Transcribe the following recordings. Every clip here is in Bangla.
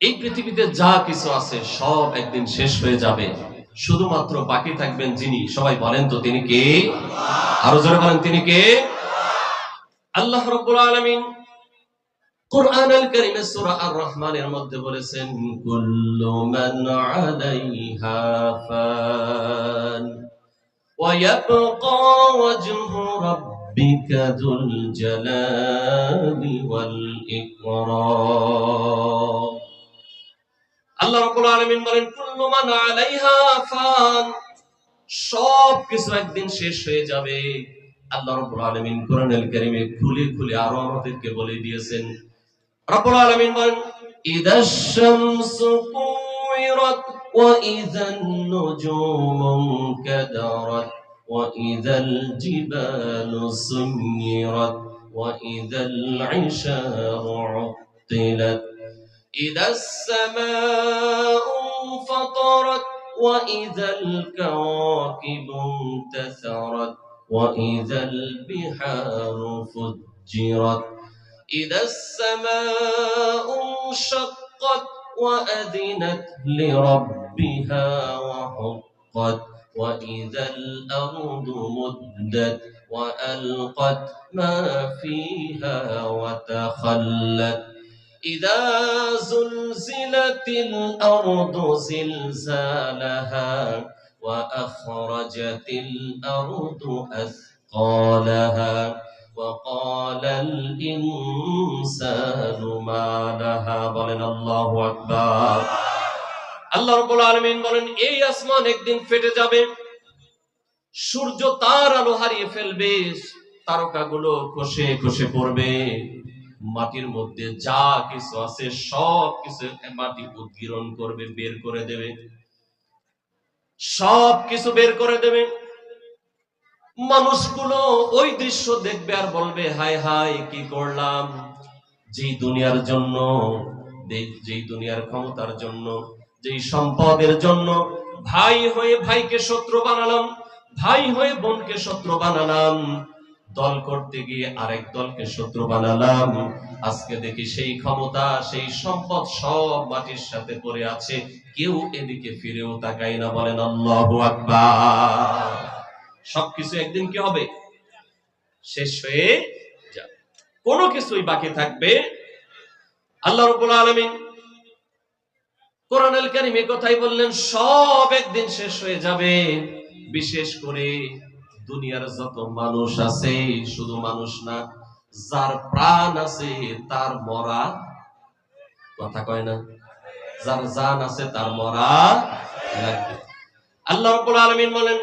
এই পৃথিবীতে যা কিছু আছে সব একদিন শেষ হয়ে যাবে, শুধুমাত্র বাকি থাকবেন যিনি, সবাই বলেন তো তিনি কে? আরো জোরে বলেন তিনি কে? আল্লাহ রাব্বুল আলামিন কুরআন আল কারীমে সূরা আর রহমানের মধ্যে বলেছেন, কুল্লু মান আলাইহা ফান ওয়া ইয়াবকা ওয়াজহু রাব্বিকা যুল জালালি ওয়াল ইকরাম। আল্লাহ রাব্বুল আলামিন বলেন, কুল্লু মান আলাইহা ফান, সব কিছু একদিন শেষ হয়ে যাবে। আল্লাহ রাব্বুল আলামিন কোরআনুল কারীমে খুলে খুলে আরো আমাদেরকে বলে দিয়েছেন। রাব্বুল আলামিন বলেন, ইদাশ শামসু কুওয়িরাত ওয়া ইযান নুজুমু কাদারাত ওয়া ইযাল জিবালু সুয়িরাত ওয়া ইযাল ইশারু উত্তিলাত ইদাস সামাউ ফাতারাত ওয়া ইযাল কাওয়াকিবু ইনতাসারাত ওয়া ইযাল বিহারু ফুজ্জিরাত إذا السماء انشقت وأذنت لربها وحقت وإذا الأرض مدت وألقت ما فيها وتخلت إذا زلزلت الأرض زلزالها وأخرجت الأرض أثقالها وقال الإنسان ما لها বলেন আল্লাহু আকবার। আল্লাহ রাব্বুল আলামিন বলেন, এই আসমান একদিন ফেটে যাবে, সূর্য তার আলো হারিয়ে ফেলবে, তারকাগুলো খসে খসে পড়বে, মাটির মধ্যে যা কিছু আছে সব কিছু মাটি উদ্গীরণ করবে, বের করে দেবে, সব কিছু বের করে দেবে। মানুষগুলো ওই দৃশ্য দেখবে আর বলবে, হায় হায় কি করলাম, যেই দুনিয়ার জন্য, যেই দুনিয়ার ক্ষমতার জন্য, যেই সম্পদের জন্য ভাই হয়ে ভাইকে শত্রু বানালাম, ভাই হয়ে বোনকে শত্রু বানালাম, দল করতে গিয়ে আরেক দলকে শত্রু বানালাম, আজকে দেখি সেই ক্ষমতা সেই সম্পদ সব মাটির সাথে পড়ে আছে, কেউ এদিকে ফিরেও তাকায় না। বলেন আল্লাহু আকবার। সবকিছু একদিন কি হবে? শেষ হয়ে যাবে, কোনো কিছুই বাকি থাকবে। আল্লাহ রাব্বুল আলামিন কোরআনুল কারীমে কথাই বললেন, সব একদিন শেষ হয়ে যাবে। বিশেষ করে দুনিয়ার যত মানুষ আছে, শুধু মানুষ না, যার প্রাণ আছে তার মরা, কথা কয় না, যার জান আছে তার মরা লাগবে। আল্লাহ রাব্বুল আলামিন বলেন,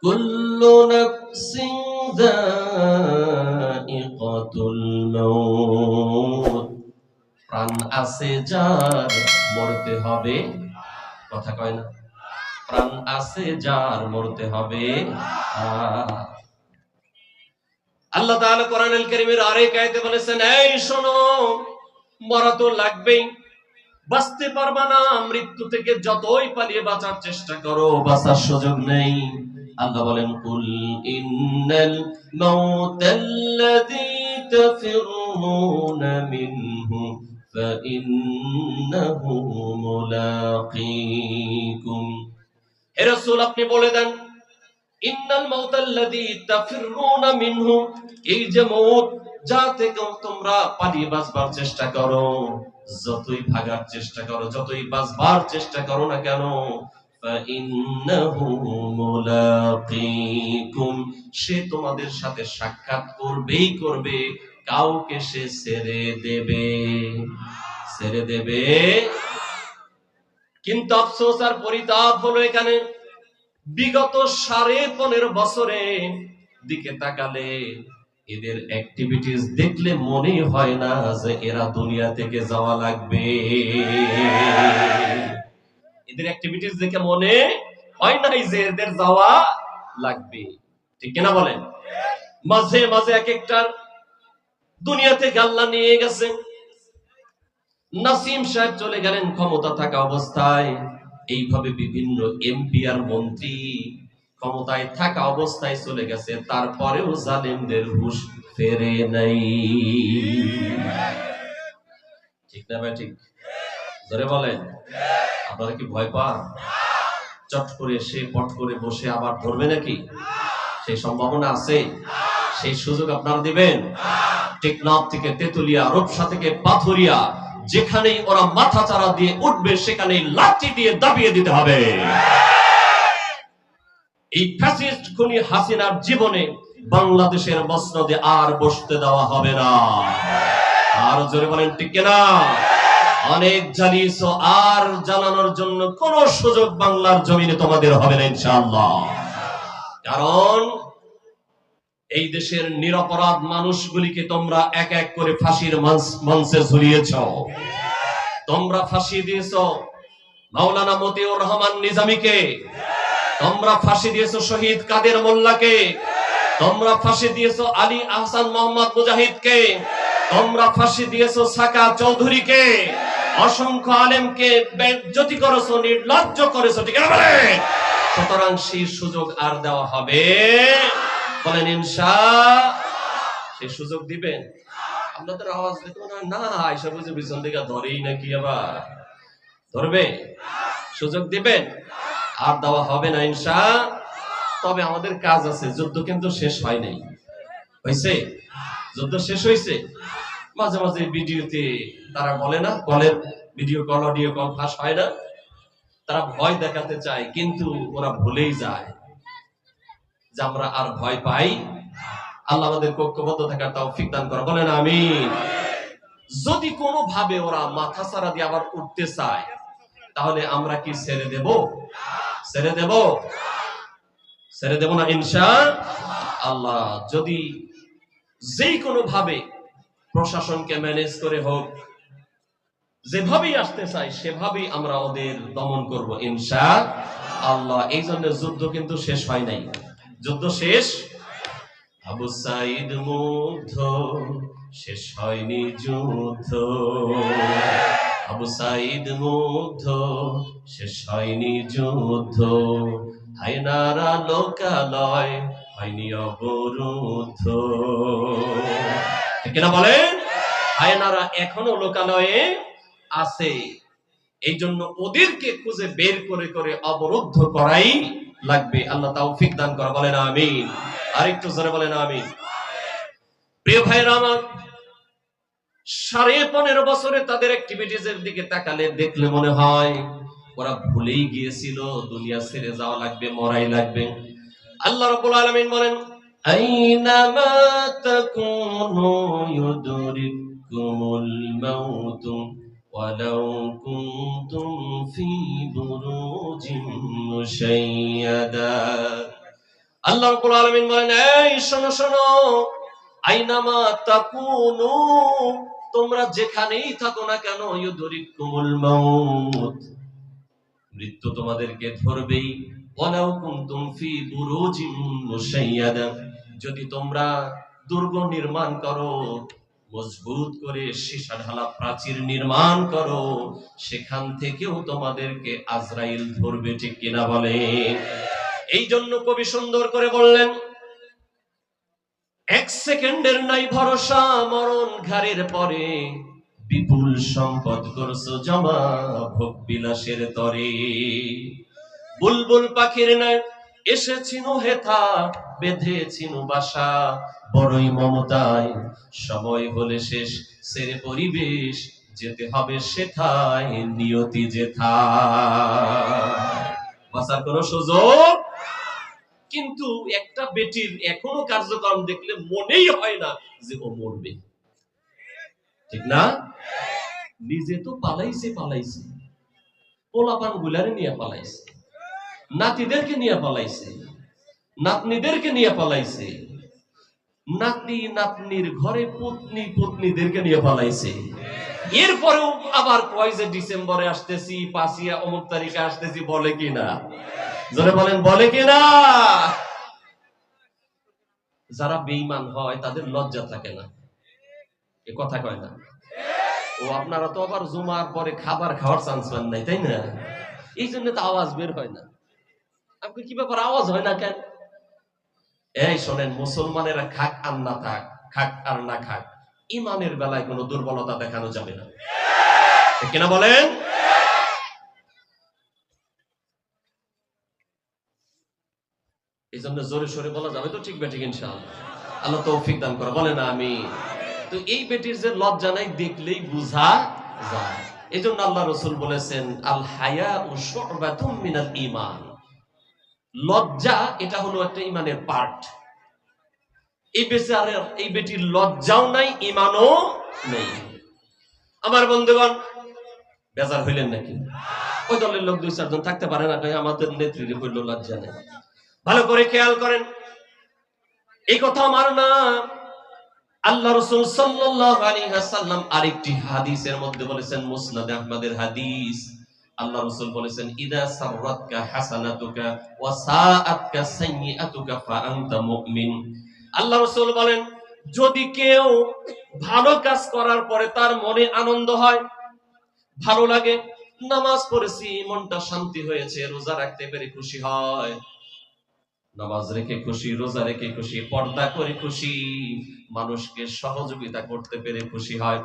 কুল্লু নাফসিন যায়িকাতুল মাউত, প্রাণ আছে যার মরতে হবে, কথা কয় না, প্রাণ আছে যার মরতে হবে। আল্লাহ তাআলা কোরআনুল কারীমের আরেক আয়াতে বলেছেন, এই শোনো, মরা তো লাগবেই, বাঁচতে পারবা না, মৃত্যু থেকে যতই পালিয়ে বাঁচার চেষ্টা করো বাঁচার সুযোগ নেই। আল্লাহ বলেন, কুল ইন্নাল মাউতাল্লাযী তাফিরুনা মিনহু ফাইন্নাহু মুলাকীকুম। হে রাসূল, আপনি বলে দেন, ইন্নাল মাউতাল্লাযী তাফিরুনা মিনহু, এই যে মউত, যা থেকে তোমরা পালিয়ে বাঁচবার চেষ্টা করো, যতই ভাগার চেষ্টা করো, যতই বাঁচবার চেষ্টা করো না কেন, ফাইন্নাহু মুলাকীকুম, সে তোমাদের সাথে সাক্ষাৎ করবেই করবে, কাউকে সে ছেড়ে দেবে, ছেড়ে দেবে। কিন্তু আফসোস আর পরিতাপ হলো, এখানে বিগত 15.5 বছরে দিকে তাকালে এদের অ্যাক্টিভিটিস দেখলে মনে হয় না যে এরা দুনিয়া থেকে যাওয়া লাগবে। এদের অ্যাক্টিভিটিস দেখে মনে হয় না যে এদের যাওয়া লাগবে, ঠিক কিনা বলেন? মাঝে মাঝে এক একটার দুনিয়া থেকে আল্লাহ নিয়ে গেছে। নাসিম সাহেব চলে গেলেন ক্ষমতা থাকা অবস্থায়, এইভাবে বিভিন্ন এমপি আর মন্ত্রী ক্ষমতায় থাকা অবস্থায় চলে গেছে, তারপরেও জালেমদের হুঁশ ফেরে নাই, ঠিক না ভাই? ঠিক, জোরে বলেন। আপনারা কি ভয় পান? চট করে সে পট করে বসে আবার ধরবে নাকি? সেই সম্ভাবনা আছে? সেই সুযোগ আপনারা দিবেন? টেকনাফ থেকে তেতুলিয়া, রূপসা থেকে পাথুরিয়া, যেখানেই ওরা মাথা চারা দিয়ে উঠবে সেখানেই লাঠি দিয়ে দাবিয়ে দিতে হবে। এই ফ্যাসিস্ট খুনি হাসিনার জীবনে বাংলাদেশের মসনদে আর বসতে দেওয়া হবে না। আর জোরে বলেন ঠিক কিনা? অনেক জ্বালিয়েছ, আর জ্বালানোর জন্য কোন সুযোগ বাংলার জমিনে তোমাদের হবে না ইনশাআল্লাহ। কারণ এই দেশের নিরপরাধ মানুষগুলিকে তোমরা এক এক করে ফাঁসির মঞ্চে ঝুলিয়েছ। তোমরা ফাঁসি দিয়েছ মাওলানা মতিউর রহমান নিজামীকে, তোমরা ফাঁসি দিয়েছ শহীদ কাদের মোল্লাকে, তোমরা ফাঁসি দিয়েছ আলী আহসান মোহাম্মদ মুজাহিদকে, তোমরা ফাঁসি দিয়েছ সাকা চৌধুরীকে, অসংখ্য আলেমকে বেজ্জতি করেছো, নির্লজ্জ করেছো, ঠিক আছে বলে? সুতরাং সেই সুযোগ আর দেওয়া হবে বলেন ইনশাআল্লাহ। সেই সুযোগ দিবেন? আপনাদের আওয়াজ দেখো না, না আয়সা বুঝে পিছন দিকে ধরেই নাকি আবার ধরবে? সুযোগ দিবেন? আর দেওয়া হবে না ইনশাআল্লাহ। তবে আমাদের কাজ আছে, যুদ্ধ কিন্তু শেষ হয় নাই। হয়েছে? যুদ্ধ শেষ হয়েছে। মাঝে মাঝে ভিডিওতে তারা বলে না, কলের ভিডিও কল, অডিও কল ফাঁস হয় না? তারা ভয় দেখাতে চায়, কিন্তু ওরা ভুলেই যায় যে আমরা আর ভয় পাই। আল্লাহ আমাদের ঐক্যবদ্ধ থাকার তৌফিক দান করে, বলেন আমিন। যদি কোনো ভাবে ওরা মাথা ছাড়া দিয়ে আবার উঠতে চায়, তাহলে আমরা কি ছেড়ে দেব? ছেড়ে দেব? ছেড়ে দেব না ইনশাআল্লাহ। যদি যেই কোনো ভাবে প্রশাসনকে ম্যানেজ করে হোক, যেভাবেই আসতে চাই সেভাবেই আমরা ওদের দমন করব ইনশাআল্লাহ। এই জন্য যুদ্ধ কিন্তু শেষ হয় নাই। যুদ্ধ শেষ। আবু সাইদ মুগ্ধ, শেষ হয়নি যুদ্ধ। আবু সাইদ মুগ্ধ, শেষ হয়নি যুদ্ধ। হায়নারা লোকালয় হয়নি অবরুদ্ধ। ঠিক না বলেন? হায়নারা এখনো লোকালয়ে আছে। এই জন্য ওদেরকে খুঁজে বের করে করে অবরুদ্ধ করাই লাগবে। আল্লাহ তৌফিক দান করে, বলেন আমিন। আরেকটু জোরে বলেন আমিন। প্রিয় ভাইরা আমার, 15.5 বছরে তাদের অ্যাক্টিভিটিজের দিকে তাকালে দেখলে মনে হয় ওরা ভুলেই গিয়েছিল দুনিয়া ছেড়ে যাওয়া লাগবে, মরাই লাগবে। আল্লাহ রাব্বুল আলামিন বলেন, আইনামা তাকুনু ইউদরিকুমুল মাউত ওয়ালাউ কুনতুম ফি বুরুজিন মুশাইয়াদা। আল্লাহ রাব্বুল আলামিন বলেন, এই শোনো শোনো, আইনামা তাকুনু, তোমরা যেখানেই থাকো না কেন, ইউদরিকুমুল মাউত, মৃত্যু তোমাদেরকে ধরবেই। ওয়ালাউ কুনতুম ফি বুরুজিন মুশাইয়াদা, যদি তোমরা দুর্গ নির্মাণ করো, মজবুত করে সীসা ঢালা প্রাচীর নির্মাণ করো, সেখান থেকেও তোমাদেরকে আজরাইল ধরবে, ঠিক কিনা বলে? এই জন্য কবি সুন্দর করে বললেন, 1 সেকেন্ডের নাই ভরসা, মরণ ঘাড়ের পরে, বিপুল সম্পদ করছো জমা ভোগ বিলাসের তরে। বুলবুল পাখির ন্যায় এসেছিনু হেথা, বেঁধেছিনু বাসা, বড়ই মমতায় সময় হলে শেষ, ছেড়ে পরিবেশ যেতে হবে সেথায়, নিয়তি যেথায়। বাঁচার কোনো সুযোগ। কিন্তু একটা বেটির এখনো কার্যক্রম দেখলে মনেই হয় না যে ও মরবে, ঠিক না? নিজে তো পালাইছে, পোলাপান গুলারে নিয়ে পালাইছে, নাতিদেরকে নিয়ে পালাইছে, নাতনিদেরকে নিয়ে পালাইছে, নাতি নাতনির ঘরে পত্নীদেরকে নিয়ে পালাইছে। এরপরেও আবার কয় যে ডিসেম্বরে আসতেছি, 5 অমুক তারিখে আসতেছি, বলে কিনা? জোরে বলেন, বলে কিনা? যারা বেঈমান হয় তাদের লজ্জা থাকে না, এ কথা কয় না? ও আপনারা তো আবার জুমার পরে খাবার খাওয়ার চান্স পান নাই, তাই না? এই জন্য তো আওয়াজ বের হয় না। আপনি কি ব্যাপার, আওয়াজ হয় না কেন? এই শোনেন, মুসলমানেরা খাক আর না থাক, খাক আর না খাক, ইমানের বেলায় কোনো দুর্বলতা দেখানো যাবে না, ঠিক কিনা বলেন? এই জন্য জোরে সোরে বলা যাবে তো? ঠিক বেঠিক ইনশাআল্লাহ, আল্লাহ তৌফিক দান করে, বলে না আমি। তো এই বেটির যে লজ্জা নাই দেখলেই বুঝা যায়। এই জন্য আল্লাহ রসুল বলেছেন আল হায়াউ শু'বাতুম মিনাল ঈমান, লজ্জা এটা হলো একটা ঈমানের পার্ট। এই বেটির লজ্জাও নাই, ঈমানও নেই। আমার বন্ধুগণ, বেজার হইলেন নাকি? ওই দলের লোক 2-4 জন থাকতে পারে না, আমাদের নেত্রীর হইল লজ্জা নেই। ভালো করে খেয়াল করেন, এই কথা আমার না, আল্লাহ রাসূল সাল্লাল্লাহু আলাইহি ওয়াসাল্লাম আরেকটি হাদিসের মধ্যে বলেছেন, মুসনাদ আহমদের হাদিস, আল্লাহ রাসূল বলেছেন ইদা সাররাতকা হাসানাতুকা ওয়া সাআতকা সাইয়্যাতুকা ফা আনতা মুমিন। আল্লাহ রাসূল বলেন, যদি কেউ ভালো কাজ করার পরে তার মনে আনন্দ হয়, ভালো লাগে, নামাজ পড়েছি মনটা শান্তি হয়েছে, রোজা রাখতে পেরে খুশি হয়, নামাজ রেখে খুশি, রোজা রেখে খুশি, পর্দা করে খুশি, মানুষকে সহযোগিতা করতে পেরে খুশি হয়,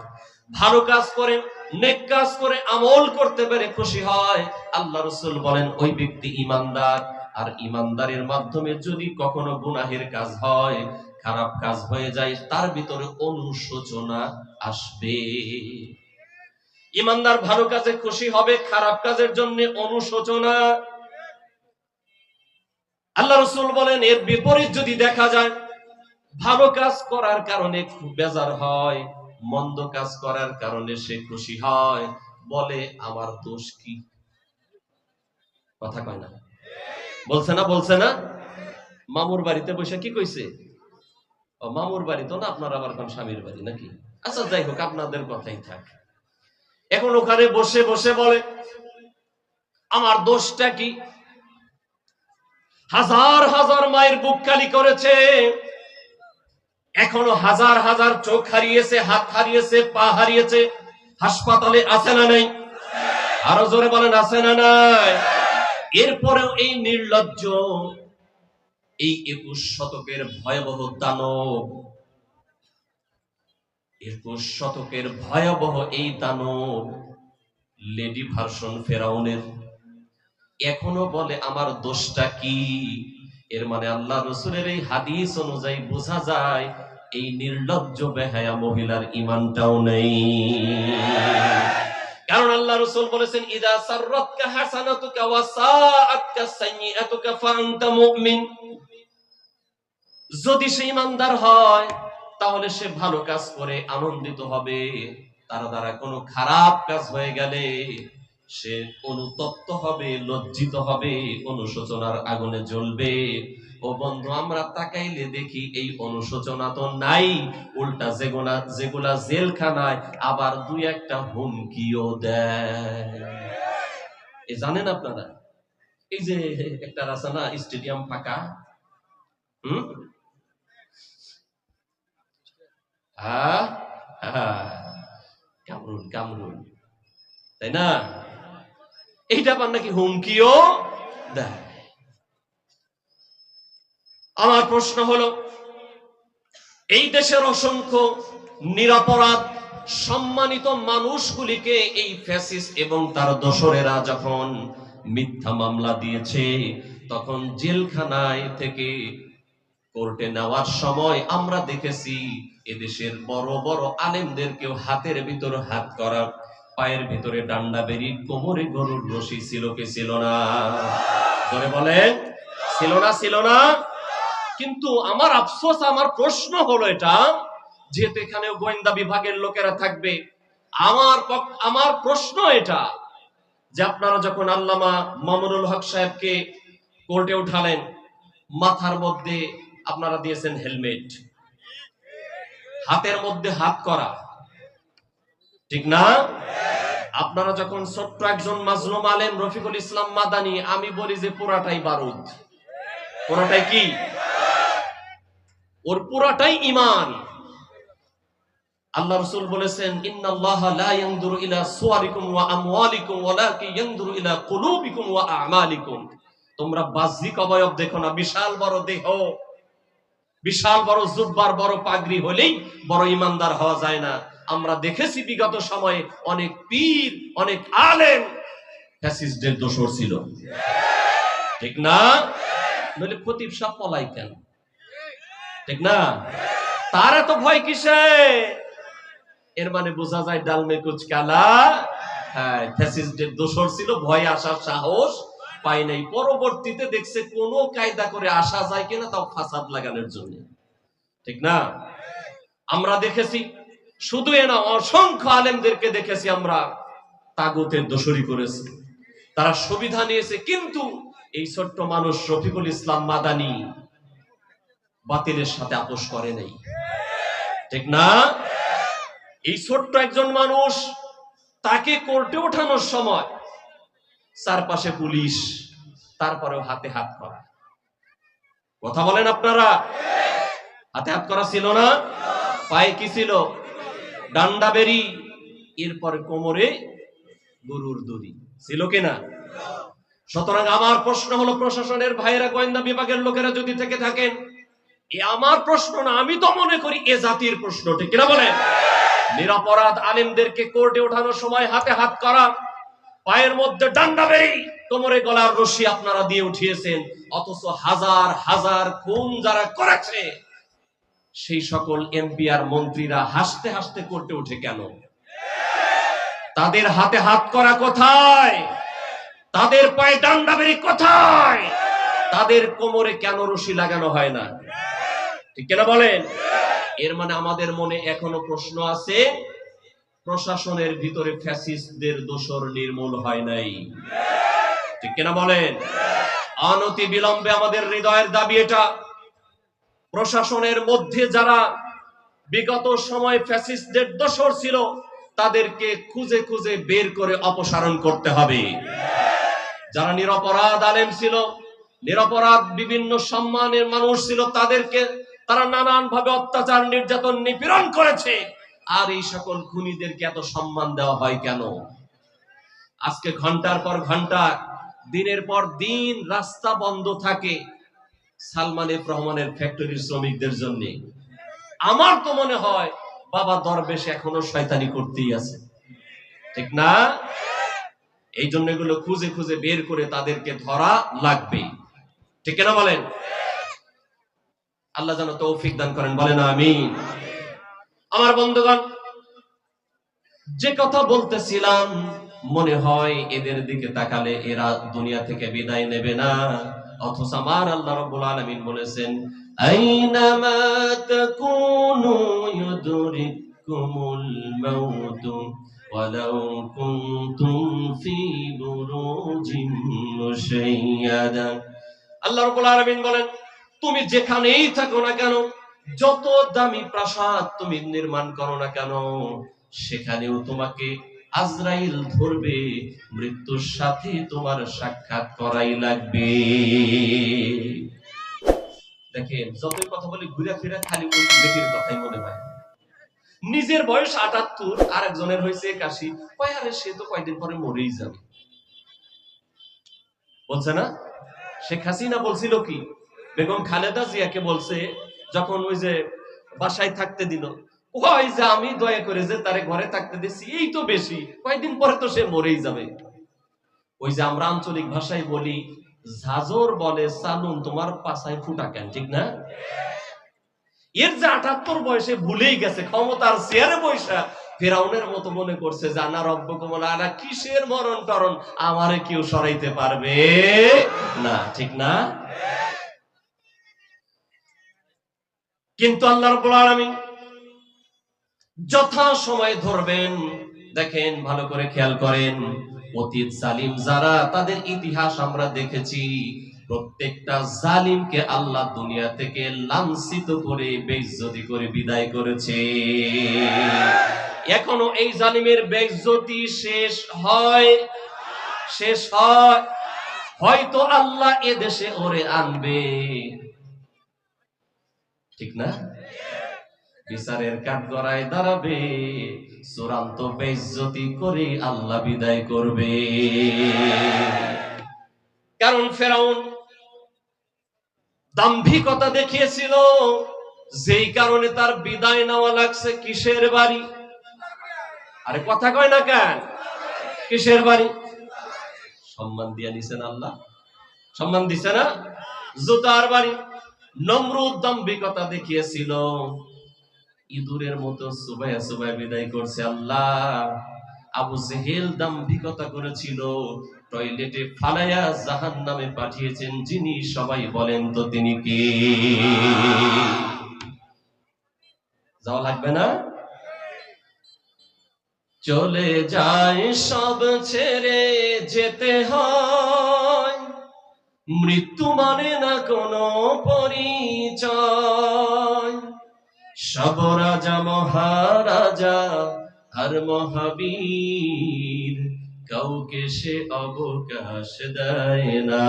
ভালো কাজ করে, নেক কাজ করে, আমল করতে পেরে খুশি হয়, আল্লাহ রাসূল বলেন ওই ব্যক্তি ঈমানদার। আর ঈমানদারের মাধ্যমে যদি কখনো গুনাহের কাজ হয়, খারাপ কাজ হয়ে যায়, তার ভিতরে অনুশোচনা আসবে। ঈমানদার ভালো কাজে খুশি হবে, খারাপ কাজের জন্য অনুশোচনা। আল্লাহ রাসূল বলেন এর বিপরীত যদি দেখা যায়, ভালো কাজ করার কারণে খুব বেজার হয়, মন্দ কাজ করার কারণে সে খুশি হয়, বলে আমার দোষ কি? কথা কয় না, বলছে না, বলছে না? মামুর বাড়িতে বসে কি কইছে? ও মামুর বাড়ি তো না, আপনার আবার কোন স্বামীর বাড়ি নাকি? আচ্ছা যাই হোক, আপনাদের কথাই থাক। এখন ওখানে বসে বসে বলে আমার দোষটা কি? হাজার হাজার মায়ের বুক খালি করেছে, এখনো হাজার হাজার চোখ হারিয়েছে, হাত হারিয়েছে, পা হারিয়েছে, হাসপাতালে আছে না নাই? আরো জোরে বলেন, আছে না নাই? এরপরেও এই নির্লজ্জ, এই 21 শতকের ভয়াবহ দানব, 21 শতকের ভয়াবহ এই দানব লেডি ভার্সন ফেরাউনের এখনো বলে আমার দোষটা কি? এর মানে আল্লাহ রাসূলের এই হাদিস অনুযায়ী বোঝা যায় এই নির্লজ্জ বেহায়া মহিলার ঈমানটাও নেই। কারণ আল্লাহ রাসূল বলেছেন ইদা সাররাতকা হাসানাতুকা ওয়া সাআতকা সাইয়্যাতুকা ফা আনতা মুমিন। যদি সে ঈমানদার হয় তাহলে সে ভালো কাজ করে আনন্দিত হবে, তার দ্বারা কোনো খারাপ কাজ হয়ে গেলে সে অনুতপ্ত হবে, লজ্জিত হবে, অনুশোচনার আগুনে জ্বলবে। ও বন্ধু, আমরা তাকাইলে দেখি এই অনুশোচনা তো নাই, উল্টা যেগুলা জেলখানায় আবার 2-1টা হুমকিও দেয়। এই জানেন আপনারা, এই যে একটা আছে না স্টেডিয়াম ফাঁকা, কামরুল কামরুল, তাই না? এইটা আবার নাকি হুমকিও দেয়। আমার প্রশ্ন হলো, এই দেশের অসংখ্য নিরপরাধ সম্মানিত মানুষগুলিকে এই ফ্যাসিস্ট এবং তার দোসরেরা যখন মিথ্যা মামলা দিয়েছে, তখন জেলখানায় থেকে কোর্টে নেওয়ার সময় আমরা দেখেছি এদেশের বড় বড় আলেমদেরকেও হাতের ভিতর হাত করা, পায়ের ভিতরে ডান্ডা বেরি, কোমরে গরুর রশি ছিল কি ছিল না? ধরে বলেন, ছিল না? ছিল না? কিন্তু আমার আফসোস, আমার প্রশ্ন হলো এটা, যেহেতু এখানে গোয়েন্দা বিভাগের লোকেরা থাকবে, আমার প্রশ্ন এটা যে আপনারা যখন আল্লামা মামুনুল হক সাহেবকে কোর্টে উঠালেন, মাথার মধ্যে আপনারা দিয়েছেন হেলমেট, হাতের মধ্যে হাত করা, ঠিক না? আপনারা যখন ছোট্ট একজন মাজলুম আলেম রফিকুল ইসলাম মাদানী, আমি বলি যে পুরাটাই বারুদ, পুরাটাই কি? ওর পুরাটাই ঈমান। আল্লাহ রাসূল বলেছেন ইন্নাল্লাহা লা ইয়ানজুরু ইলা সুওয়ারিকুম ওয়া আমওয়ালিকুম ওয়ালাকিন ইয়ানজুরু ইলা কুলুবিকুম ওয়া আ'মালিকুম। তোমরা বাহ্যিক অবয়ব দেখো না, বিশাল বড় দেহ, বিশাল বড় জুব্বার, বড় পাগড়ি হলেই বড় ঈমানদার হওয়া যায় না। আমরা দেখেছি বিগত সময়ে অনেক পীর, অনেক আলেম ফ্যাসিস্টদের দোসর ছিল, ঠিক না? নইলে খতিব সাহেব পলাই কেন? ঠিক না? তার এত ভয় কিসে? এর মানে বোঝা যায় ডালমে কুচকালা। হ্যাঁ, ফ্যাসিস্টদের দোসর ছিল, ভয় আসার সাহস পাই নাই। পরবর্তীতে দেখছে কোন কায়দা করে আসা যায় কিনা, তাও ফাসাদ লাগানোর জন্য। ঠিক না? আমরা দেখেছি, শুধু এ না, অসংখ্য আলেমদেরকে দেখেছি আমরা তাগুতের দোসরি করেছে। তারা সুবিধা নিয়েছে, কিন্তু এই ছোট্ট মানুষ রফিকুল ইসলাম মাদানী বাতিলের সাথে আপোষ করে নাই। ঠিক না? এই ছোট্ট একজন মানুষ, তাকে কোর্টে ওঠানোর সময় চারপাশে পুলিশ, তারপরেও হাতে হাত করা। কথা বলেন আপনারা? হাতে হাত করা ছিল না? পায়ে কি ছিল? ডান্ডা বেরি, এরপরে কোমরে গরুর দড়ি ছিল কিনা? সুতরাং আমার প্রশ্ন হলো, প্রশাসনের ভাইয়েরা, গোয়েন্দা বিভাগের লোকেরা যদি থেকে থাকেন, এ আমার প্রশ্ন না, আমি তো মনে করি এ জাতির প্রশ্ন। ঠিক কিনা বলেন? নিরপরাধ আলেমদেরকে কোর্টে ওঠানোর সময় হাতে হাত করা, পায়ের মধ্যে ডান্ডা বেরি, কোমরে গলার রশি আপনারা দিয়ে উঠিয়েছেন, অথচ হাজার হাজার খুন যারা করেছে সেই সকল এমপি আর মন্ত্রীরা হাসতে হাসতে কোর্টে উঠে কেন? তাদের হাতে হাত করা কোথায়? তাদের পায়ে ডান্ডা বেরি কোথায়? তাদের কোমরে কেন রশি লাগানো হয় না? ঠিক কিনা বলেন? এর মানে আমাদের মনে এখনো প্রশ্ন আছে, প্রশাসনের ভিতরে ফ্যাসিস্টদের দোসর নির্মূল হয় নাই। ঠিক কিনা বলেন? অনতি বিলম্বে আমাদের হৃদয়ের দাবি এটা, প্রশাসনের মধ্যে যারা বিগত সময় ফ্যাসিস্টদের দোসর ছিল, তাদেরকে খুঁজে খুঁজে বের করে অপসারণ করতে হবে। যারা নিরপরাধ আলেম ছিল, নিরপরাধ বিভিন্ন সম্মানের মানুষ ছিল, তাদেরকে তারা নানান ভাবে অত্যাচার, নির্যাতন, নিপীড়ন করেছে। আর এই সকল খুনিদেরকে এত সম্মান দেওয়া হয় কেন? আজকে ঘন্টার পর ঘন্টা, দিনের পর দিন রাস্তা বন্ধ থাকে সালমান এফ রহমানের ফ্যাক্টরির শ্রমিকদের জন্য। আমার তো মনে হয় বাবা দরবেশ এখনো শয়তানি করতেই আছে। ঠিক না? এই জন্য এগুলো খুঁজে খুঁজে বের করে তাদেরকে ধরা লাগবে। ঠিক না বলেন? আল্লাহ যেন তৌফিক দান করেন, বলেন আমিন। আমার বন্ধুগণ, যে কথা বলতেছিলাম, মনে হয় এদের দিকে তাকালে এরা দুনিয়া থেকে বিদায় নেবে না, অথচ আমার আল্লাহ রাব্বুল আলামিন বলেছেন, আইনামা তাকুনু ইউদরিকুমুল মাউত ওয়ালাউ কুনতুম ফি বুরুজিন মুশাইয়াদা। আল্লাহ রাব্বুল আলামিন বলেন, তুমি যেখানেই থাকো না কেন, যত দামি প্রাসাদ তুমি নির্মাণ করো না কেন, সেখানেও তোমাকে আজরাইল ধরবে, মৃত্যুর সাথে তোমার সাক্ষাৎ করাই লাগবে। দেখেন, যতই কথা বলি ঘুরে ফিরে খালি ওই বেটির কথাই মনে হয়। নিজের বয়স ৭৮, আর একজনের হয়েছে ৮১, কয় আরে সে তো কয়দিন পরে মরেই যাবে। বলছে না? শেখ হাসিনা বলছিল কি, বেগম খালেদা জিয়াকে বলছে, যখন ওই যে বাসায় থাকতে দিল, ওই যে আমি দয়া করে যে তারে ঘরে থাকতে দিচ্ছি, এই তো বেশি, কয়েকদিন পরে তো সে মরেই যাবে। ওই যে আমরা আঞ্চলিক ভাষায় বলি, ঝাজর বলে সালুন তোমার পাছায় ফুটা কেন। ঠিক না? এর যে ৭৮ বয়সে ভুলেই গেছে, ক্ষমতার চেয়ারে বৈশা ফেরাউনের মতো মনে করছে জানা রব্বকুম আলা, কিসের মরণ টরণ, আমারে কেউ সরাইতে পারবে না। ঠিক না? কিন্তু আল্লাহ রাব্বুল আলামিন যথা সময় ধরবেন। দেখেন, ভালো করে খেয়াল করেন, অতীত জালিম যারা, তাদের ইতিহাস আমরা দেখেছি, প্রত্যেকটা জালিমকে আল্লাহ দুনিয়া থেকে লাঞ্ছিত করে, বেইজ্জতি করে বিদায় করেছে। এখনো এই জালিমের বেইজ্জতি শেষ হয়? শেষ হয়? হয়তো আল্লাহ এ দেশে ওরে আনবে। ঠিক না? বিচারের কাঠগড়ায় দাঁড়াবে, চূড়ান্ত বেইজ্জতি করে আল্লাহ বিদায় করবে। কারণ ফেরাউন দাম্ভিকতা দেখিয়েছিল, যেই কারণে তার বিদায় নেওয়া লাগছে। কিসের বাড়ি? আরে কথা কয় না কেন? কিসের বাড়ি? সম্মান দিয়া নিছেন আল্লাহ, সম্মান দিছে না? জুতার বাড়ি। নমরুদ দাম্ভিকতা দেখিয়েছিল, ইঁদুরের মতো সুবাইয়া সুবাইয়া বিদায় করছে। আল্লাহ, আবু জেহেল দাম্ভিকতা করেছিল, টয়লেটে ফালাইয়া জাহান্নামে পাঠিয়েছেন যিনি, সবাই বলেন তো তিনি কে? যাওয়া লাগবে না? চলে যায় সব ছেড়ে যেতে হয়, মৃত্যু মানে না কোনো পরিচয়। সব রাজা মহারাজা আর মহাবীর, কাউকে সে অবকাশ দেয় না।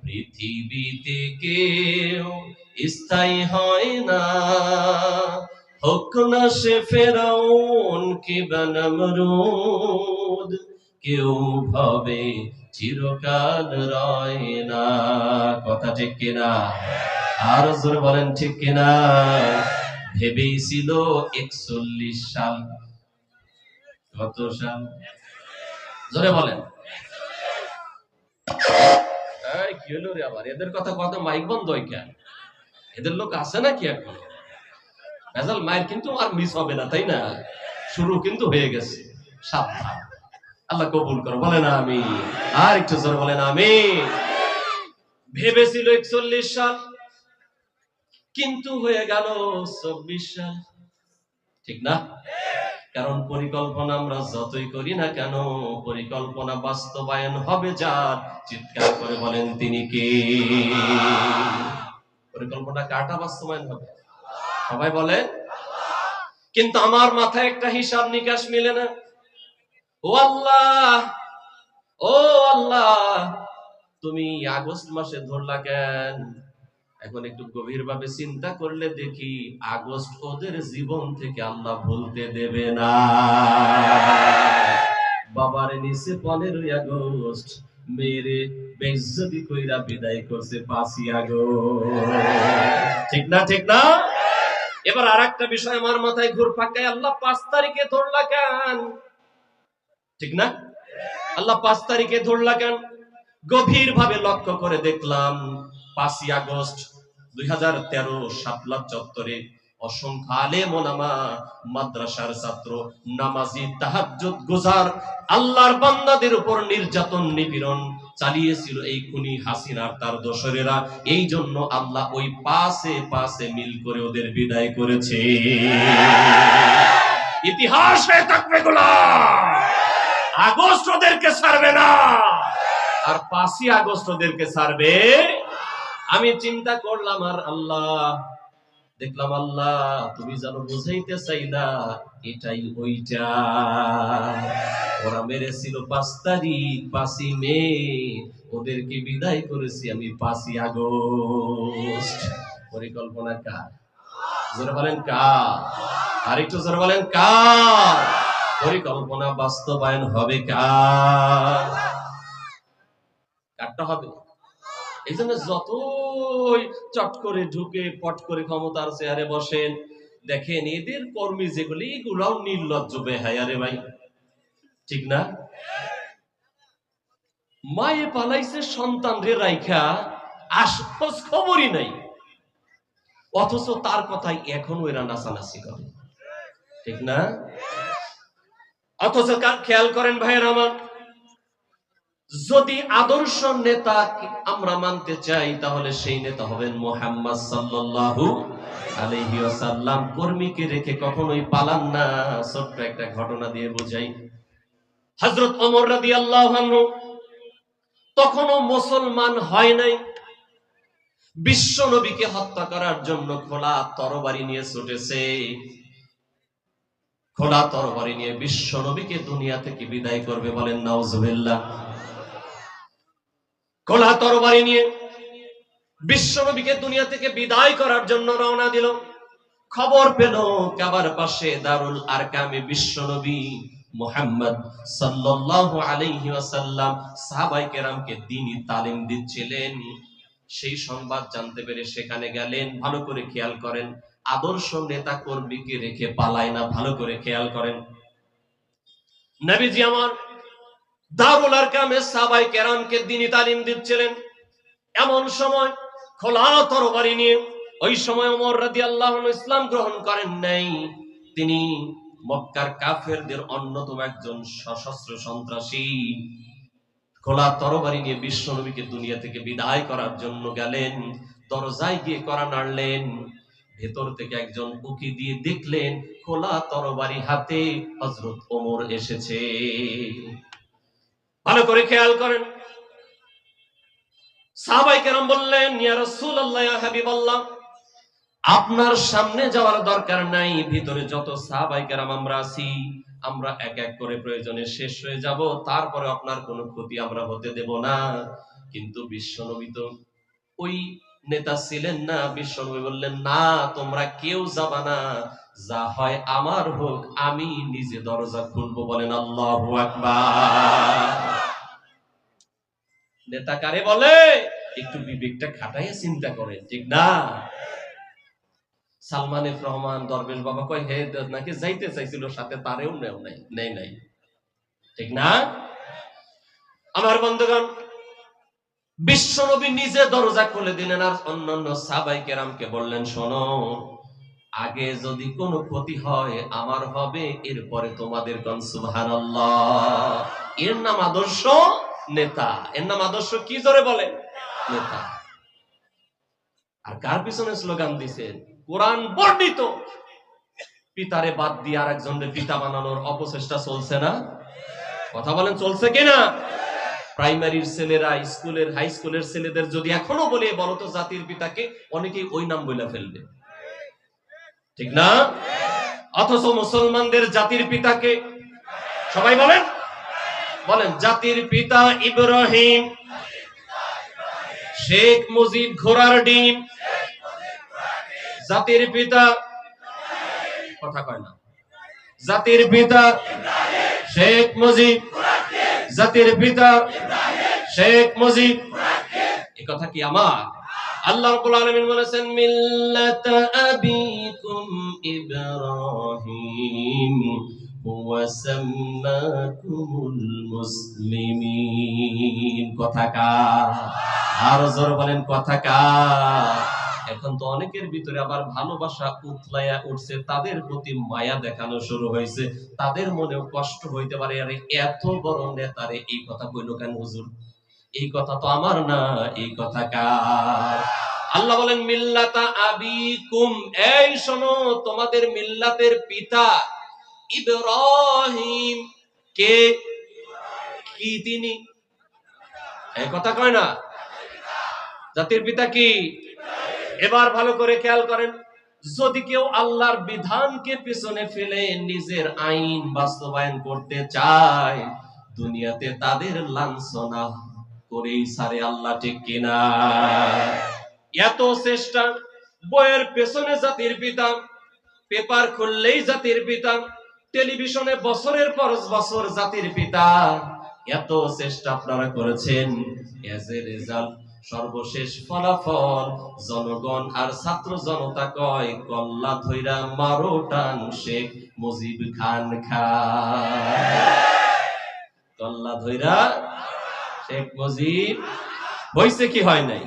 পৃথিবীতে কেউ স্থায়ী হয় না, হোক না সে ফেরাউন কিংবা নমরুদ, কেউ ভাবে চিরকাল রয় না। কথা ঠিক কিনা? আর জোরে বলেন ঠিক কিনা? ভেবেই ছিল 41 সাল। কত সাল? জোরে বলেন। এই কি হলো রে আবার? এদের কথা মাইক বন্ধ হয় কেন? এদের লোক আছে নাকি এখন? ভেজাল মায়ের কিন্তু আর মিস হবে না, তাই না? শুরু কিন্তু হয়ে গেছে। সাবধান, আল্লাহ কবুল করো। বলেন আমি। আর একটু জোরে বলেন আমি। ভেবেছিল 41 সাল, কিন্তু হয়ে গেল 24 সাল। ঠিক না? কারণ পরিকল্পনা আমরা যতই করি না কেন, পরিকল্পনা বাস্তবায়ন হবে যার, চিৎকার করে বলেন তিনি কে? পরিকল্পনা কাটা বাস্তবায়ন হবে? সবাই বলেন। কিন্তু আমার মাথায় একটা হিসাব নিকাশ মিলে না। ও আল্লাহ, ও আল্লাহ, তুমি আগস্ট মাসে ধরলা কেন? এখন একটু গভীর ভাবে চিন্তা করলে দেখি আগস্ট ওদের জীবন থেকে আল্লাহ ভুলতে দেবে না। বাবার নিচে 15ই আগস্ট, মেরে বেইজ্জতি কইরা বিদায় করছে 5ই আগস্ট। ঠিক না? ঠিক না? এবার আরেকটা বিষয় আমার মাথায় ঘুরপাক খায়, আল্লাহ 5 তারিখে ধরলা কেন? ঠিক না? আল্লাহ 5 তারিখে ধরলা কেন? গভীর ভাবে লক্ষ্য করে দেখলাম 5ই আগস্ট 2013 শাপলা চত্বরে অসংখ্য আলেম ওলামা, মাদ্রাসার ছাত্র, নামাজি, তাহাজ্জুদ গুজার আল্লাহর বান্দাদের উপর নির্যাতন নিপীড়ন চালিয়েছিল এই খুনি হাসিনার তার দোসরেরা। এই জন্য আল্লাহ ওই পাশে মিল করে ওদের বিদায় করেছে। ইতিহাস হয়ে থাকবে গোলাম। আগস্ট ওদেরকে ছাড়বে না, আর 5ই আগস্ট ওদেরকে ছাড়বে। আমি চিন্তা করলাম, আর আল্লাহ দেখলাম, আল্লাহ তুমি যেন বুঝাইতে চাইলা এটাই ওইটা। ওরা মেরেছিল 5 তারিখ, 5ই মে, ওদেরকে বিদায় করেছি আমি 5ই আগস্ট। পরিকল্পনা কার? জোরে বলেন কার? আরেকটু জোরে বলেন কার? পরিকল্পনা বাস্তবায়ন হবে কার? কাটতে হবে। এই জন্য যতই চট করে ঢুকে পট করে ক্ষমতার চেয়ারে বসেন, দেখেন এদের কর্মী যেগুলি, এগুলাও নির্লজ্জ বেহায়া রে ভাই। ঠিক না? মায়ে পালাইছে সন্তান রে রাইখা, আশপাশ খবরই নাই, অথচ তার কথাই এখনো এরা নাচানাচি করে। ঠিক না? অথচ খেয়াল করেন ভাইয়ের আমার, যদি আদর্শ নেতা আমরা মানতে চাই, তাহলে সেই নেতা হবেন মুহাম্মদ সাল্লাল্লাহু আলাইহি ওয়াসাল্লাম। কর্মীকে রেখে কখনোই পালান না। ছোট্ট একটা ঘটনা দিয়ে বোঝাই। হযরত ওমর রাদিয়াল্লাহু আনহু তখনও মুসলমান হয় নাই, বিশ্ব নবীকে হত্যা করার জন্য খোলা তরবারি নিয়ে ছুটেছে। খোলা তরবারি নিয়ে বিশ্ব নবীকে দুনিয়া থেকে বিদায় করবে। বলেন নাউজুবিল্লাহ। খোলা তরবারি নিয়ে বিশ্ব নবীকে দুনিয়া থেকে বিদায় করার জন্য রওনা দিল। খবর পেল কাবার পাশে দারুল আরকামে বিশ্ব নবী মুহাম্মদ সাল্লাল্লাহু আলাইহি ওয়াসাল্লাম সাহাবায়ে কেরামকে দ্বীনি তালিম দিচ্ছিলেন। সেই সংবাদ জানতে পেরে সেখানে গেলেন। ভালো করে খেয়াল করেন, আদর্শ নেতা কর্মীকে রেখে পালায় না। ভালো করে খেয়াল করেন, নবীজি আমার দারুল আরকামে সাহাবায়ে কেরামকে দ্বীনি তালিম দিচ্ছিলেন। এমন সময় খোলা তরবারি নিয়ে, ওই সময় ওমর রাদিয়াল্লাহু আনহু ইসলাম গ্রহণ করেন নাই, তিনি মক্কার কাফেরদের অন্যতম একজন সশস্ত্র সন্ত্রাসী, খোলা তরবারি নিয়ে বিশ্বনবীকে দুনিয়া থেকে বিদায় করার জন্য গেলেন। দরজায় গিয়ে কড়া নাড়লেন, ভেতর থেকে একজন উকি দিয়ে দেখলেন খোলা তরবারি হাতে হযরত ওমর এসেছে। ভালো করে খেয়াল করেন, সাহাবায়ে কেরাম বললেন, ইয়া রাসূলুল্লাহ, ইয়া হাবিবাল্লাহ, আপনার সামনে যাওয়ার দরকার নাই, ভিতরে যত সাহাবায়ে কেরাম আমরা আছি, আমরা এক এক করে প্রয়োজনে শেষ হয়ে যাব, তারপরে আপনার কোনো ক্ষতি আমরা হতে দেব না। কিন্তু বিশ্বনবী তো ওই নেতা ছিলেন না। বিশ্বনবী বললেন, না, তোমরা কেউ যাবা না, যা হয় আমার হোক, আমি নিজে দরজা খুলবো। বলেন আল্লাহু আকবার। নেতা কারে বলে? একটু বিবেকটা খাটাইয়া চিন্তা করেন, ঠিক না? সালমান এফ রহমান দরবেশ বাবা কয়, হে নাকি যাইতে চাইছিল সাথে, তারেও নেই নাই, ঠিক না? আমার বন্ধুগণ, বিশ্বনবী নিজে দরজা খুলে দিলেন আর অন্যান্য সাহাবায়ে কেরামকে বললেন, শোনো, আগে যদি কোনো ক্ষতি হয় আমার হবে, এরপরে তোমাদের। কোন সুবহানাল্লাহ। এর নাম আদর্শ নেতা, এর নাম আদর্শ কি, জোরে বলেন? নেতা। আর কার পিছনে স্লোগান দিছেন? কোরআন বর্ণিত পিতারে বাদ দিয়ে আর একজনের পিতা বানানোর অপচেষ্টা চলছে না? কথা বলেন, চলছে কিনা? প্রাইমারির ছেলেরা স্কুলের, হাই স্কুলের ছেলেদের যদি এখনো বলে বলো তো জাতির পিতাকে, অনেকেই ওই নাম বলে ফেলবে, ঠিক না? অথচ মুসলমানদের জাতির পিতাকে সবাই বলেন, বলেন, জাতির পিতা ইব্রাহিম, শেখ মুজিব ঘোড়ার ডিম। জাতির পিতা, কথা কয় না, জাতির পিতা শেখ মুজিব, জাতির পিতা শেখ মুজিব। এই কথা কি আমার? আল্লাহ রাব্বুল আলামিন বলেছেন, মিল্লাতা আবিকুম ইব্রাহিম ওয়া সাম্মাকুমুল মুসলিমিন। কথা কার? আর জোরে বলেন, কথা কার? এখন তো অনেকের ভিতরে আবার ভালোবাসা উতলাইয়া উঠছে, তাদের প্রতি মায়া দেখানো শুরু হয়েছে। তাদের মনেও কষ্ট হইতে পারে, আরে এত বড় নেতারে এই কথা কইলো কেন হুজুর? এই কথা তো আমার না, এই কথা কার? আল্লাহ বলেন, মিল্লাতা আবিকুম, এই শোনো, তোমাদের মিল্লাতের পিতা ইব্রাহিম। কে? কি তিনি? এই কথা কয় না? জাতির পিতা কি? এবার ভালো করে খেয়াল করেন, যদি কেউ আল্লাহর বিধানকে পিছনে ফেলে নিজের আইন বাস্তবায়ন করতে চায়, দুনিয়াতে তাদের লাঞ্ছনা করেই সারে আল্লাহ, ঠিক কিনা? এত চেষ্টা, বইয়ের পেছনে জাতির পিতা, পেপার খুললেই জাতির পিতা, টেলিভিশনে বছরের পর বছর জাতির পিতা, এত চেষ্টা আপনারা করেছেন, এজ এ রেজাল্ট, সর্বশেষ ফলাফল, জনগণ আর ছাত্র জনতা কয়, কল্লা ধইরা মারো টান শেখ মুজিব খান খান। কল্লা ধইরা শেখ মুজিব। হইছে কি হয় নাই?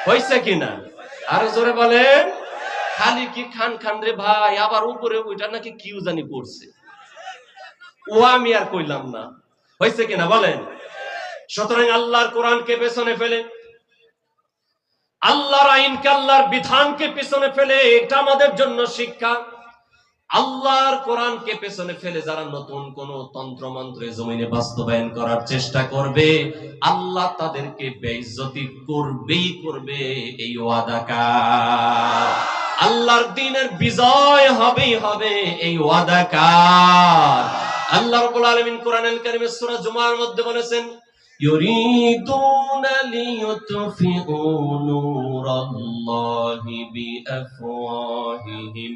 হইছে কি না? আর জোরে বলেন। খালি কি খান খান রে ভাই, আবার উপরে ওইটা নাকি কিউ জানি করছে, ও আমি আর কইলাম না। হইছে কিনা বলেন? সুতরাং আল্লাহর কোরআনকে পেছনে ফেলে, আল্লাহর আইনকে, আল্লাহর বিধানকে পেছনে ফেলে, এটা আমাদের জন্য শিক্ষা। আল্লাহর কোরআনকে পেছনে ফেলে যারা নতুন কোন তন্ত্র মন্ত্রে জমিনে বাস্তবায়ন করার চেষ্টা করবে, আল্লাহ তাদেরকে বেইজ্জতি করবেই করবে, এই ওয়াদা কার? আল্লাহর দ্বীনের বিজয় হবেই হবে, এই ওয়াদা কার? আল্লাহ রাব্বুল আলামিন কোরআনুল কারীমে সূরা জুমার মধ্যে বলেছেন, ইউরিদুনা লিইউতফিউ নূরাল্লাহি বিআফওয়াহিহিম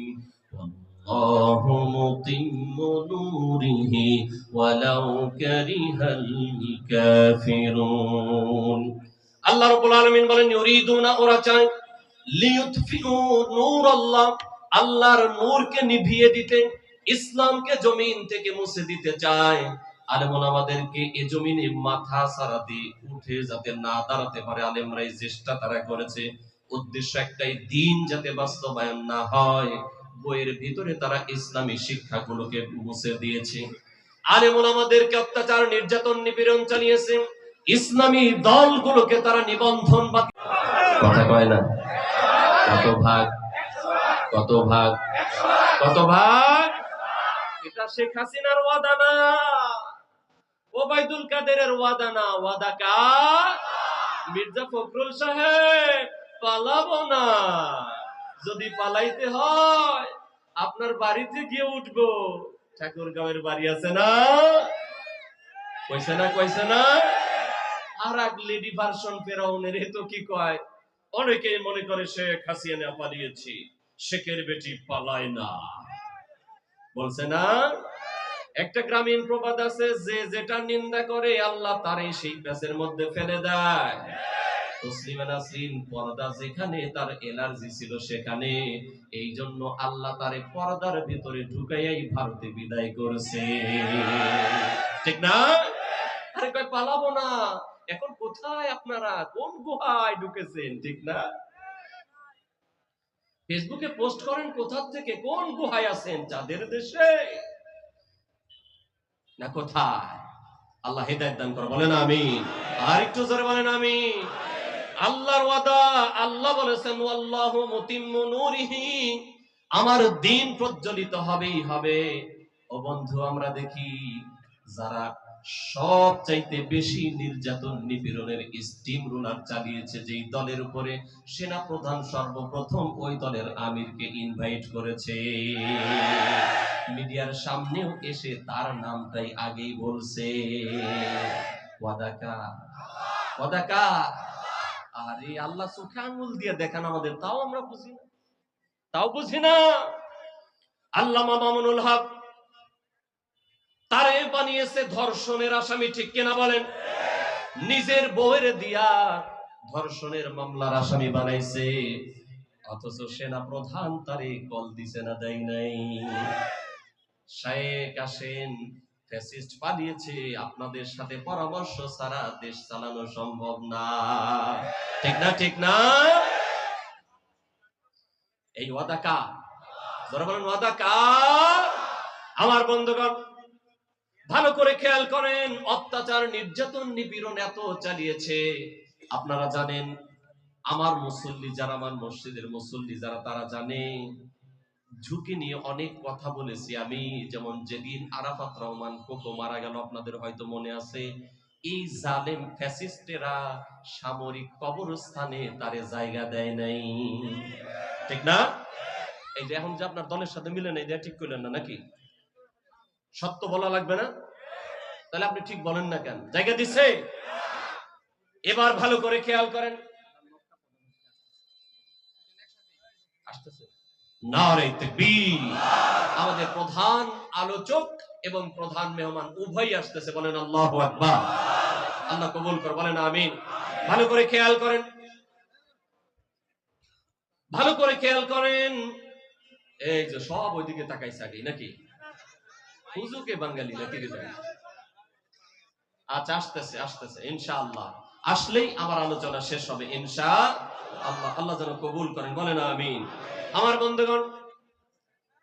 ওয়াল্লাহু মুতিম্মু নূরিহি ওয়ালাউ কারিহাল কাফিরুন। আল্লাহ রাব্বুল আলামিন বলেন, ইউরিদুনা, ওরা চায়, লিইউতফিউ নূরাল্লাহ, আল্লাহর নূরকে নিভিয়ে দিতে, ইসলামকে জমিন থেকে মুছে দিতে চায়। আলেম ওলামাদেরকে এ জমিনে মাথা ছাড়া দিয়ে উঠে যাতে না দাঁড়াতে পারে, আলেমরা এই চেষ্টা তারা করেছে। উদ্দেশ্য একটাই, দিন যাতে বাস্তবায়ন না হয়, বইয়ের ভিতরে তারা ইসলামী শিক্ষাগুলোকে মুছে দিয়েছে। আলেম ওলামাদেরকে অত্যাচার, নির্যাতন, নিপীড়ন চালিয়েছে। ইসলামী দলগুলোকে তারা নিবন্ধন বাতিল, কথা কয় না, কত ভাগ, কত ভাগ, কত ভাগ। এটা শেখ হাসিনার ওয়াদা না, ওবায়দুল কাদেরের ওয়াদা না, ওয়াদা কার? মির্জা ফখরুল সাহেব, পালাবো না। যদি পালাইতে হয় আপনার বাড়িতে গিয়ে উঠবো। ঠাকুরগাঁওয়ের বাড়ি আছে না, কইছে না, কইছে না। আর এক লেডি ভার্সন ফেরাউনের, এ তো কি কয়, অনেকেই মনে করে শেখ হাসিনা পালিয়েছি, শেখের বেটি পালায় না, বলছে না। একটা গ্রামীণ প্রবাদ আছে, যে যেটা নিন্দা করে আল্লাহ তারে সেই প্যাচের মধ্যে ফেলে দেয়। তসলিমা নাসরিন পর্দা যেখানে তার এলার্জি ছিল সেখানে, এই জন্য আল্লাহ তারে পর্দার ভিতরে ঢুকাইয়াই ভারতে বিদায় করেছে, ঠিক না? আরে কয় পালাবো না। এখন কোথায় আপনারা, কোন গুহায় ঢুকেছেন, ঠিক না? ফেসবুকে পোস্ট করেন কোথা থেকে, কোন গুহায় আছেন, যাদের দেশে না কোথায়? আল্লাহ হেদায়েত দান করে, বলেন আমিন। আর একটু জোরে বলেন আমিন। আল্লাহর ওয়াদা, আল্লাহ বলেছেন ওয়াল্লাহু মুতিম্মু নূরিহি, আমার দ্বীন প্রজ্বলিত হবেই হবে। ও বন্ধু, আমরা দেখি যারা সবচাইতে বেশি নির্যাতন নিপীড়নের স্টিম রুলার চালিয়েছে যেই দলের উপরে, সেনা প্রধান সর্বপ্রথম ওই দলের আমিরকে ইনভাইট করেছে, মিডিয়ার সামনেও এসে তার নামটাই আগেই বলছে। ওয়াদাকা, ওয়াদাকা। আরে আল্লাহ চোখে আঙ্গুল দিয়ে দেখান আমাদের, তাও আমরা বুঝি না, তাও বুঝি না। আল্লামা মামুনুল হক তারে বানিয়েছে ধর্ষণের আসামি, ঠিক কিনা বলেন? নিজের বউয়ের দিয়া ধর্ষণের মামলার আসামি বানাইছে, অথচ সেনা প্রধান তারে কল দিছে না, দেয় নাই। শায়েখ আসেন, ফ্যাসিস্ট পালিয়েছে, আপনাদের সাথে পরামর্শ ছাড়া দেশ চালানো সম্ভব না, ঠিক না, ঠিক না? এই ওয়াদা কার? যারা বলেন ওয়াদা কার? আমার বন্ধুগণ, ভালো করে খেয়াল করেন, অত্যাচার, নির্যাতন, নিপীড়ন এত চালিয়েছে। আপনারা জানেন, আমার মুসল্লি যারা, আমার মসজিদের মুসল্লি যারা, তারা জানে ঝুঁকি নিয়ে অনেক কথা বলেছি আমি। যেমন যেদিন আরাফাত রহমান কোকো মারা গেল, আপনাদের হয়তো মনে আছে, এই জালেম ফ্যাসিস্টেরা সামরিক কবরস্থানে তারে জায়গা দেয় নাই, ঠিক না? এই যে এখন যে আপনার দলের সাথে মিলে নাই, দেয়া ঠিক করলেন না নাকি? সত্য বলা লাগবে না? তাহলে আপনি ঠিক বলেন না কেন? জায়গা দিচ্ছে। এবার ভালো করে খেয়াল করেন, আসতেছে নারে তাকবীর। আমাদের প্রধান আলোচক এবং প্রধান মেহমান উভয় আসতেছে, বলেন আল্লাহু আকবার। আল্লাহ কবুল করে, বলেন আমিন। ভালো করে খেয়াল করেন, ভালো করে খেয়াল করেন। এই যে সব ওইদিকে তাকাইছে আগে নাকি? হুজুকে বাঙালি নাকি? আচ্ছা, আসতেছে, আসতেছে ইনশাআল্লাহ। আসলেই আমার আলোচনা শেষ হবে ইনশাআল্লাহ। আল্লাহ যেন কবুল করেন, বলেন আমিন। আমার বন্ধুগণ,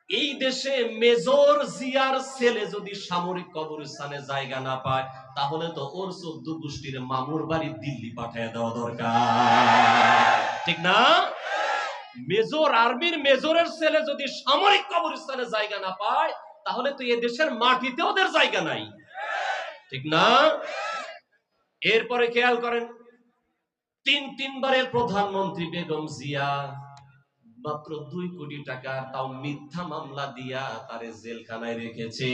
এই দেশে মেজর জিয়ার ছেলে যদি সামরিক কবরস্থানে জায়গা না পায়, তাহলে তো ওর 14 গোষ্ঠীর মামুর বাড়ি দিল্লি পাঠিয়ে দেওয়া দরকার, ঠিক না? মেজর, আর্মির মেজরের ছেলে যদি সামরিক কবরস্থানে জায়গা না পায়, তাহলে তো এই দেশের মাটিতে ওদের জায়গা নাই, ঠিক না? এরপরে খেয়াল করেন, তিনবারের প্রধানমন্ত্রী বেগম জিয়া মাত্র 2 কোটি টাকা, তাও মিথ্যা মামলা দিয়া তারে জেলখানায় রেখেছে।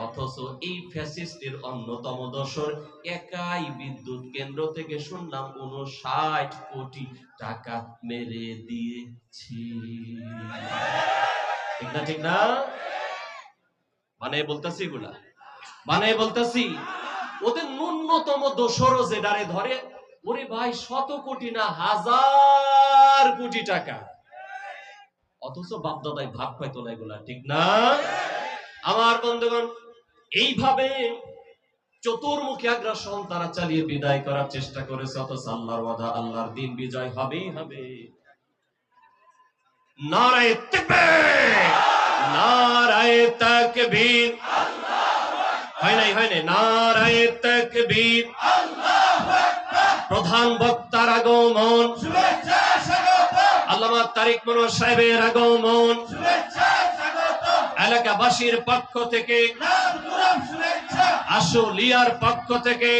অথচ এই ফ্যাসিস্টের অন্যতম দোসর একাই বিদ্যুৎ কেন্দ্র থেকে শুনলাম 59 কোটি টাকা মেরে দিয়েছি, ঠিক না, ঠিক না? মানে বলতেছি এগুলা, মানে বলতেছি, ওদের ন্যূনতম দোসরও যে ডারে ধরে, ওরে ভাই 100 কোটি না 1000 কোটি টাকা, অথচ বাপদাদাই ভাগ পাইতো না এগুলা, ঠিক না? আমার বন্ধুগণ, এইভাবে চতুর্মুখী আগ্রাসন তারা চালিয়ে বিদায় করার চেষ্টা করেছে, অথচ আল্লাহর ওয়াদা, আল্লাহর দিন বিজয় হবেই হবে। নারায়ে তাকবীর, নারায়ে তাকবীর, হয় নাই নারায়ে তাকবীর। প্রধান বক্তার আগমন, আল্লামা তারিক মনোয়ার সাহেবের আগমন, এলাকাবাসীর পক্ষ থেকে, আশুলিয়ার পক্ষ থেকে